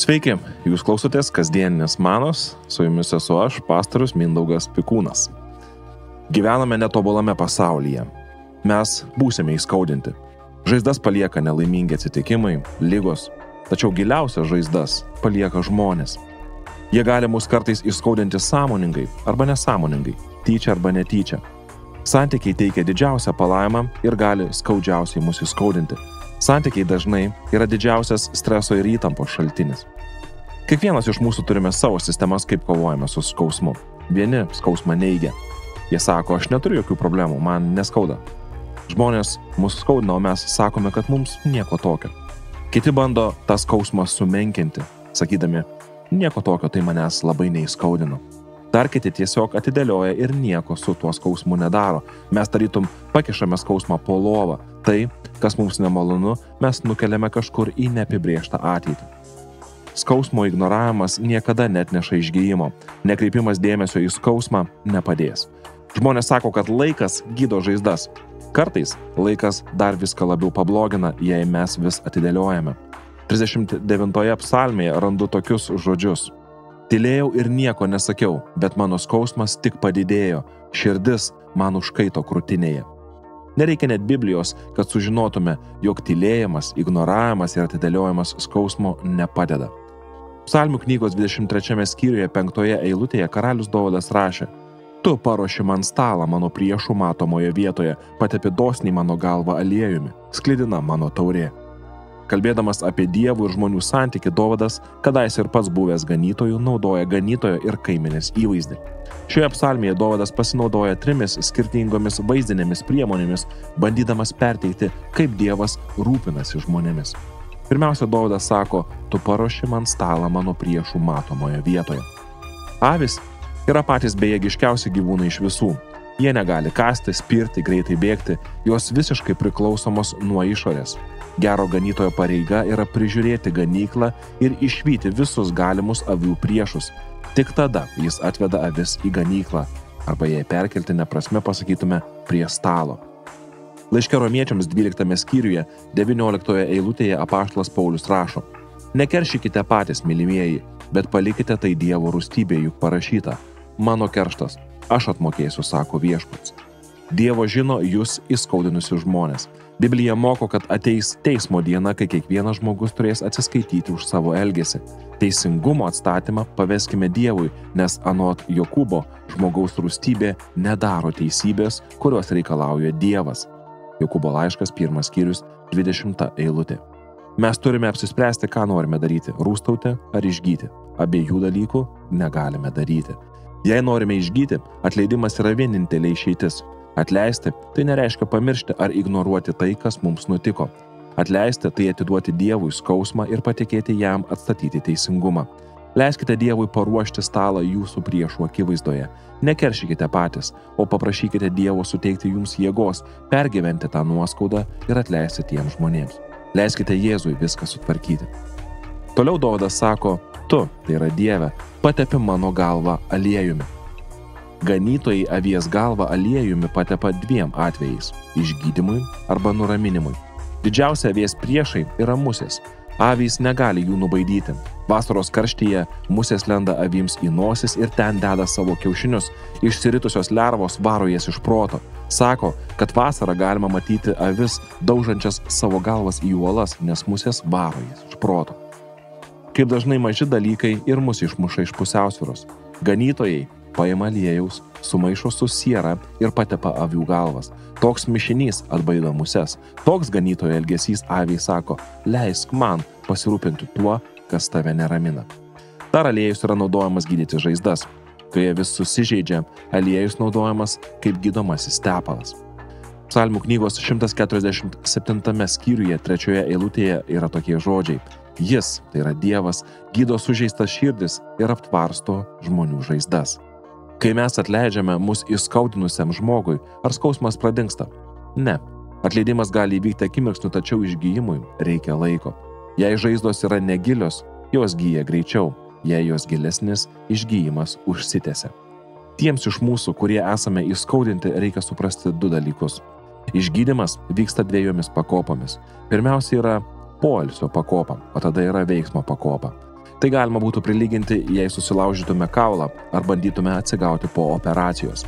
Sveiki, jūs klausotės kasdieninės manos, su jumis esu aš, pastorius Mindaugas Pikūnas. Gyvename netobulame pasaulyje. Mes būsime įskaudinti. Žaizdas palieka nelaimingi atsitikimai, ligos, tačiau giliausias žaizdas palieka žmonės. Jie gali mus kartais įskaudinti sąmoningai arba nesąmoningai, tyčia arba netyčia. Santykiai teikia didžiausią palaimą ir gali skaudžiausiai mus įskaudinti. Santykiai dažnai yra didžiausias streso ir įtampos šaltinis. Kiekvienas iš mūsų turime savo sistemas, kaip kovojame su skausmu. Vieni skausmą neigia. Jie sako, aš neturiu jokių problemų, man neskauda. Žmonės mus skaudina, o mes sakome, kad mums nieko tokio. Kiti bando tą skausmą sumenkinti, sakydami, nieko tokio tai manęs labai neįskaudino. Dar kiti tiesiog atidėlioja ir nieko su tuo skausmu nedaro. Mes tarytum pakišame skausmą po lovą. Tai, kas mums nemalonu, mes nukeliame kažkur į neapibrėžtą ateitį. Skausmo ignoravimas niekada neatneša išgijimo. Nekreipimas dėmesio į skausmą nepadės. Žmonės sako, kad laikas gydo žaizdas. Kartais laikas dar viską labiau pablogina, jei mes vis atidėliojame. 39 psalmėje randu tokius žodžius. Tylėjau ir nieko nesakiau, bet mano skausmas tik padidėjo, širdis man užkaito krūtinėje. Nereikia net Biblijos, kad sužinotume, jog tylėjimas, ignoravimas ir atidėliojimas skausmo nepadeda. Psalmių knygos 23 skyriuje 5 eilutėje karalius Dovydas rašė: Tu paruoši man stalą mano priešų matomoje vietoje, patepi dosniai mano galvą aliejumi, sklidina mano taurė. Kalbėdamas apie dievų ir žmonių santykį, Dovydas, kadais ir pats buvęs ganytojų, naudoja ganytojo ir kaimenės įvaizdį. Šioje psalmėje Dovydas pasinaudoja 3 skirtingomis vaizdinėmis priemonėmis, bandydamas perteikti, kaip Dievas rūpinasi žmonėmis. Pirmiausia, Dovydas sako, tu paruoši man stalą mano priešų matomoje vietoje. Avys yra patys bejėgiškiausi gyvūnai iš visų. Jie negali kasti, spirti, greitai bėgti, jos visiškai priklausomos nuo išorės. Gero ganytojo pareiga yra prižiūrėti ganyklą ir išvyti visus galimus avių priešus. Tik tada jis atveda avis į ganyklą, arba jei perkeltine prasme pasakytume prie stalo. Laiške Romiečiams 12 skyriuje 19 eilutėje apaštalas Paulius rašo: Nekeršykite patys, mylimieji, bet palikite tai Dievo rūstybė, juk parašyta: Mano kerštas, aš atmokėsiu, sako viešpats. Dievo žino jūs įskaudinusius žmonės. Biblija moko, kad ateis teismo diena, kai kiekvienas žmogus turės atsiskaityti už savo elgesį. Teisingumo atstatymą paveskime Dievui, nes anot Jokūbo žmogaus rūstybė nedaro teisybės, kurios reikalauja Dievas. Jokūbo laiškas 1 skyrius 20 eilutė. Mes turime apsispręsti, ką norime daryti – rūstauti ar išgyti. Abiejų dalykų negalime daryti. Jei norime išgyti, atleidimas yra vienintelė išeitis. Atleisti – tai nereiškia pamiršti ar ignoruoti tai, kas mums nutiko. Atleisti – tai atiduoti Dievui skausmą ir patikėti jam atstatyti teisingumą. Leiskite Dievui paruošti stalą jūsų priešų akivaizdoje. Nekeršykite patys, o paprašykite Dievo suteikti jums jėgos, pergyventi tą nuoskaudą ir atleisti tiems žmonėms. Leiskite Jėzui viską sutvarkyti. Toliau Dovydas sako, tu, tai yra Dieve, patepi mano galvą aliejumi. Ganytojai avies galvą aliejumi patepa 2 atvejais – išgydymui arba nuraminimui. Didžiausia avies priešai yra musės. Avys negali jų nubaidyti. Vasaros karštyje musės lenda avims į nosis ir ten deda savo kiaušinius. Išsiritusios lervos varo jas iš proto. Sako, kad vasarą galima matyti avis daužančias savo galvas į uolas, nes musės varo jas iš proto. Kaip dažnai maži dalykai ir mus išmuša iš pusiausvyros. Ganytojai paima aliejaus, sumaišo su siera ir patepa avių galvas. Toks mišinys atbaido muses. Toks ganytojo elgesys aviai sako, leisk man pasirūpinti tuo, kas tave neramina. Dar aliejus yra naudojamas gydyti žaizdas. Kai vis susižeidžia, aliejus naudojamas kaip gydomasis tepalas. Psalmių knygos 147 skyriuje 3 eilutėje yra tokie žodžiai. Jis, tai yra Dievas, gydo sužeistas širdis ir aptvarsto žmonių žaizdas. Kai mes atleidžiame mus įskaudinusiam žmogui, ar skausmas pradingsta? Ne. Atleidimas gali įvykti akimirksniu, tačiau išgijimui reikia laiko. Jei žaizdos yra negilios, jos gyja greičiau. Jei jos gilesnis, išgijimas užsitęsia. Tiems iš mūsų, kurie esame įskaudinti, reikia suprasti 2 dalykus. Išgydymas vyksta 2 pakopomis. Pirmiausia yra poilsio pakopa, o tada yra veiksmo pakopa. Tai galima būtų prilyginti, jei susilaužytume kaulą ar bandytume atsigauti po operacijos.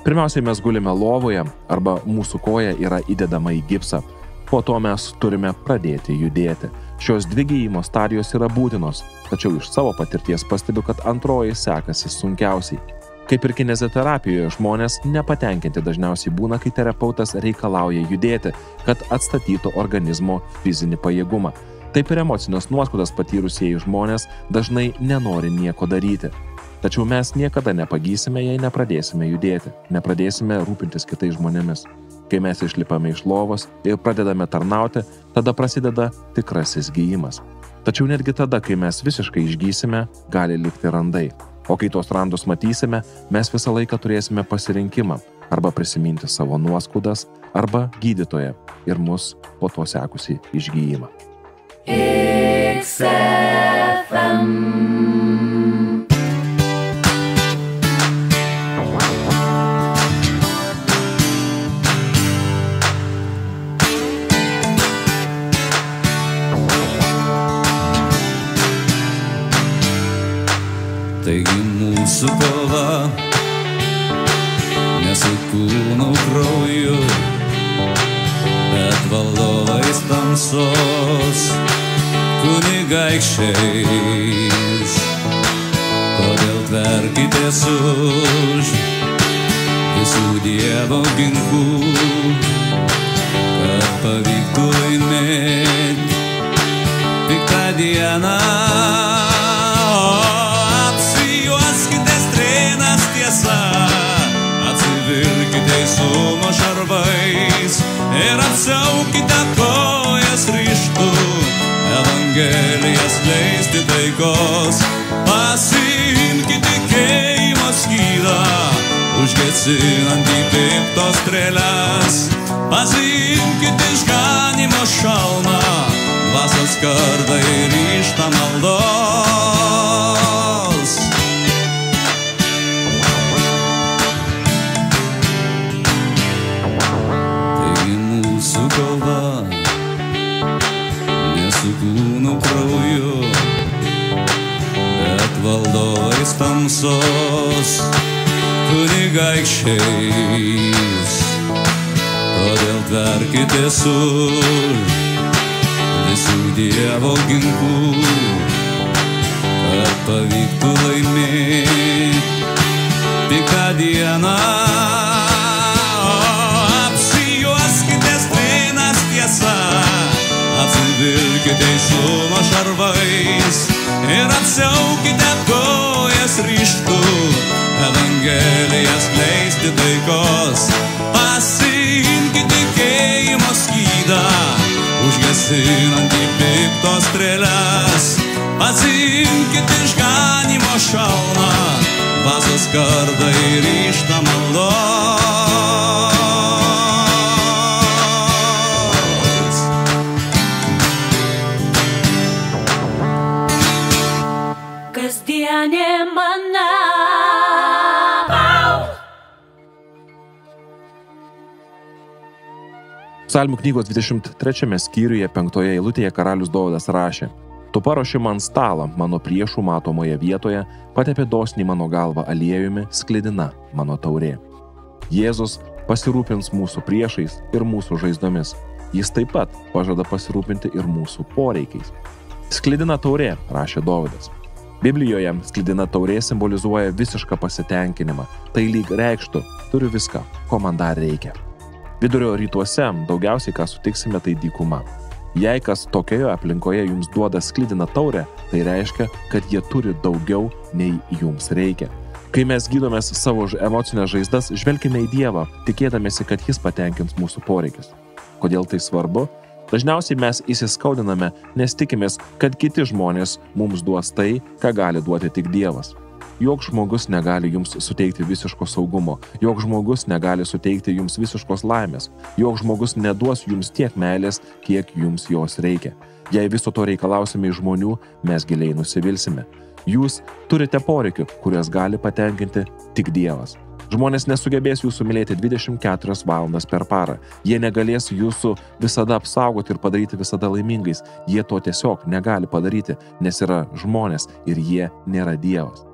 Pirmiausiai mes gulime lovoje arba mūsų koja yra įdedama į gipsą. Po to mes turime pradėti judėti. Šios dvi gijimo stadijos yra būtinos, tačiau iš savo patirties pastebiu, kad antroji sekasi sunkiausiai. Kaip ir kineziterapijoje, žmonės nepatenkinti dažniausiai būna, kai terapeutas reikalauja judėti, kad atstatytų organizmo fizinį pajėgumą. Taip ir emocinės nuoskaudas patyrusieji žmonės dažnai nenori nieko daryti. Tačiau mes niekada nepagysime, jei nepradėsime judėti, nepradėsime rūpintis kitais žmonėmis. Kai mes išlipame iš lovos ir pradedame tarnauti, tada prasideda tikrasis gijimas. Tačiau netgi tada, kai mes visiškai išgysime, gali likti randai. O kai tos randus matysime, mes visą laiką turėsime pasirinkimą arba prisiminti savo nuoskaudas, arba gydytoją ir mus po to sekusi išgijimą. Taigi mūsų kova ne su kūnu krauju, bet valdovais tamsos kunigaikščiais. Todėl tverkitės už visų Dievo ginklų, kad pavyktų laimėti piktą dieną. Atsivilkite teisumo šarvais ir apsiaukite kojas ryžtu, Evangeliją skleisti taikos. Pasiimkite tikėjimo skydą, užgesinantį piktos strėles. Pasiimkite išganymo šalmą, dvasios kardą ir ryžtą maldos. Mūsų kova ne su kūnu krauju, bet valdovais tamsos kunigaikščiais. Todėl tverkitės už visų Dievo ginklų, kad pavyktų laimėti piktą dieną. Atsivilkite teisumo šarvais ir apsiaukite kojas ryžtu, Evangeliją skleisti taikos. Pasiimkite tikėjimo skydą, užgesinantį piktos strėles. Pasiimkite išganymo šalmą, dvasios kardą ir ryžtą maldos. Kasdienė mana. Psalmių knygos 23 skyriuje 5 eilutėje karalius Dovydas rašė: Tu paruoši man stalą mano priešų matomoje vietoje, patepė dosniai mano galvą aliejumi, sklidina mano taurė. Jėzus pasirūpins mūsų priešais ir mūsų žaizdomis. Jis taip pat pažada pasirūpinti ir mūsų poreikiais. Sklidina taurė, rašė Dovydas. Biblijoje sklidina taurė simbolizuoja visišką pasitenkinimą. Tai lyg reikštų, turiu viską, ko man dar reikia. Vidurio rytuose daugiausiai, ką sutiksime, tai dykuma. Jei kas tokioje aplinkoje jums duoda sklidiną taurę, tai reiškia, kad jie turi daugiau, nei jums reikia. Kai mes gydomės savo emocinės žaizdas, žvelkime į Dievą, tikėdamėsi, kad Jis patenkins mūsų poreikius. Kodėl tai svarbu? Dažniausiai mes įsiskaudiname, nes tikimės, kad kiti žmonės mums duos tai, ką gali duoti tik Dievas. Joks žmogus negali jums suteikti visiško saugumo, joks žmogus negali suteikti jums visiškos laimės, joks žmogus neduos jums tiek meilės, kiek jums jos reikia. Jei viso to reikalausime iš žmonių, mes giliai nusivilsime. Jūs turite poreikių, kurias gali patenkinti tik Dievas. Žmonės nesugebės jūsų mylėti 24 valandas per parą. Jie negalės jūsų visada apsaugoti ir padaryti visada laimingais. Jie to tiesiog negali padaryti, nes yra žmonės ir jie nėra Dievas.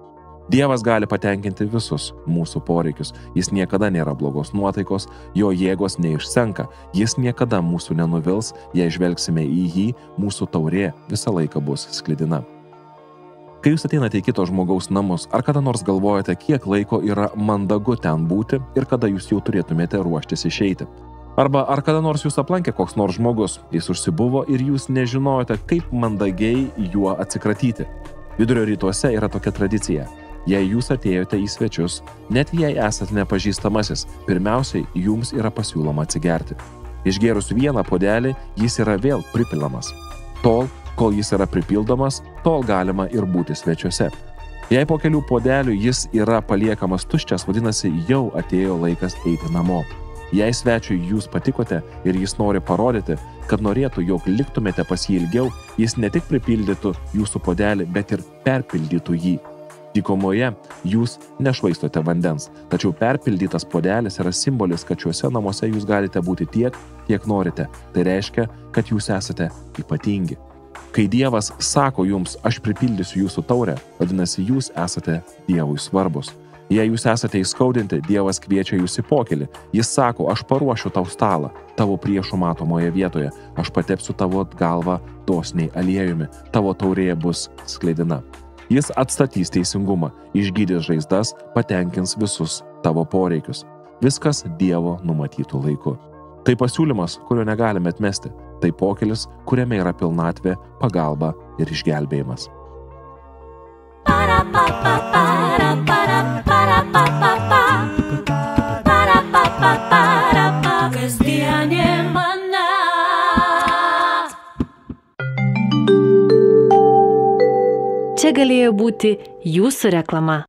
Dievas gali patenkinti visus mūsų poreikius. Jis niekada nėra blogos nuotaikos, jo jėgos neišsenka, jis niekada mūsų nenuvils, jei žvelgsime į jį, mūsų taurė visą laiką bus sklidina. Kai jūs ateinate į kito žmogaus namus, ar kada nors galvojate, kiek laiko yra mandagu ten būti ir kada jūs jau turėtumėte ruoštis išeiti? Arba ar kada nors jūs aplankė koks nors žmogus, jis užsibuvo ir jūs nežinojote, kaip mandagiai juo atsikratyti? Vidurio rytuose yra tokia tradicija. Jei jūs atėjote į svečius, net jei esate nepažįstamasis, pirmiausiai jums yra pasiūloma atsigerti. Išgėrus vieną puodelį, jis yra vėl pripilamas. Tol, kol jis yra pripildomas, tol galima ir būti svečiuose. Jei po kelių puodelių jis yra paliekamas tuščias, vadinasi, jau atėjo laikas eiti namo. Jei svečiui jūs patikote ir jis nori parodyti, kad norėtų, jog liktumėte pas jį ilgiau, jis ne tik pripildytų jūsų puodelį, bet ir perpildytų jį. Dykumoje jūs nešvaistote vandens, tačiau perpildytas puodelis yra simbolis, kad šiuose namuose jūs galite būti tiek, kiek norite. Tai reiškia, kad jūs esate ypatingi. Kai Dievas sako jums, aš pripildysiu jūsų taurę, vadinasi, jūs esate Dievui svarbus. Jei jūs esate įskaudinti, Dievas kviečia jūs į pokylį. Jis sako, aš paruošiu tau stalą, tavo priešų matomoje vietoje, aš patepsiu tavo galvą dosniai aliejumi, tavo taurė bus sklidina. Jis atstatys teisingumą, išgydys žaizdas, patenkins visus tavo poreikius. Viskas Dievo numatytų laiku. Tai pasiūlymas, kurio negalime atmesti. Tai pokylis, kuriame yra pilnatvė, pagalba ir išgelbėjimas. Kasdienė mana. Čia galėjo būti jūsų reklama.